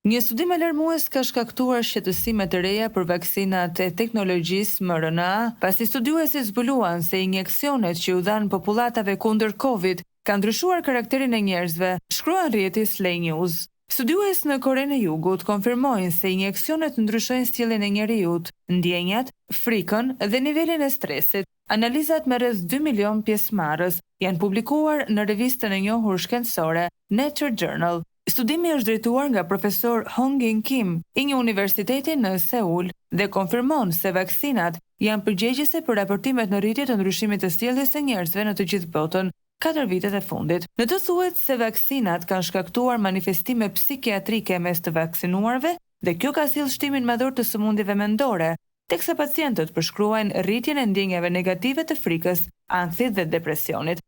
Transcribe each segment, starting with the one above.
Një studim alarmues ka shkaktuar shqetësime të reja për vaksinat e teknologjisë mRNA, pasi studiuesit zbuluan se injeksionet që u dhanë popullatave kundër Covid kanë ndryshuar karakterin e njerëzve, shkruan rrjeti Slay News. Studiues në Korenë e Jugut konfirmojnë se injeksionet ndryshojnë sjelljen e njerëzit, ndjenjat, frikën dhe nivelin e stresit. Analizat me rreth 2 milion pjesëmarrës janë publikuar në revistën e njohur shkencore Nature Journal. Studimi është drejtuar nga profesor Hong-in Kim i një universiteti në Seul dhe konfirmon se vaksinat janë përgjegjëse për raportimet në rritje të ndryshimit të sjelljes së njerëzve në të gjithë botën 4 vitet e fundit. Në të thuhet se vaksinat kanë shkaktuar manifestime psikiatrike mes të vaksinuarve dhe kjo ka sjellë shtimin madhor të sëmundjeve mendore, teksa pacientët përshkruajnë rritjen e ndjenjave negative të frikës, ankthit dhe depresionit.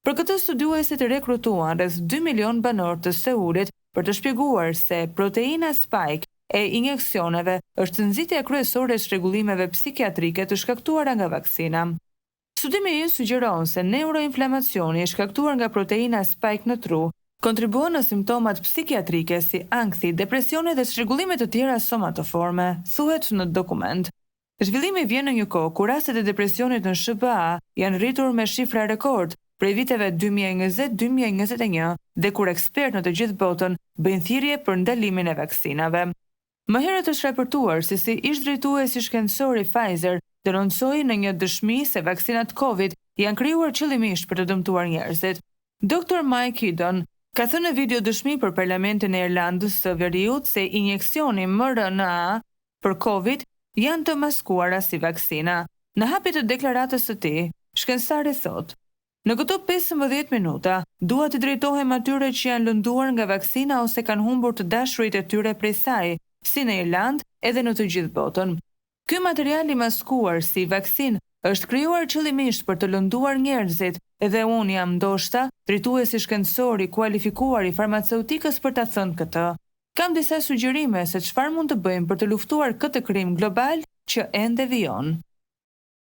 Për këtë studiuesit rekrutuan rreth 2 milion banor të Seulit për të shpjeguar se proteina spike e injeksioneve është nxitja kryesore e çrregullimeve psikiatrike të shkaktuara nga vaksina. Studimi i sugjeron se neuroinflamacioni i shkaktuar nga proteina spike në tru kontribuon në simptomat psikiatrike si ankthi, depresioni dhe çrregullime të tjera somatoforme, thuhet në dokument. Zhvillimi vjen në një kohë kur rastet e depresionit në SBA janë rritur me shifra rekord prej viteve 2020-2021 dhe kur ekspertë në të gjithë botën bëjnë thirrje për ndalimin e vaksinave. Më herët është raportuar se si ish drejtuesi shkencor i Pfizer denoncoi në një dëshmi se vaksinat Covid janë krijuar qëllimisht për të dëmtuar njerëzit. Dr. Mike Hidon ka thënë në video dëshmi për Parlamentin e Irlandës së Veriut se injeksioni mRNA për Covid janë të maskuara si vaksina. Në hapje të deklaratës së tij, shkencëtari thotë: "Në këto 15 minuta, dua të drejtohem atyre që janë lënduar nga vaksina ose kanë humbur të dashurit e tyre prej saj, si në Irlandë edhe në të gjithë botën. Ky material i maskuar si vaksin është krijuar qëllimisht për të lënduar njerëzit dhe unë jam ndoshta drejtuesi shkencor i kualifikuar i farmaceutikës për ta thënë këtë. Kam disa sugjerime se çfarë mund të bëjmë për të luftuar këtë krim global që ende vijon."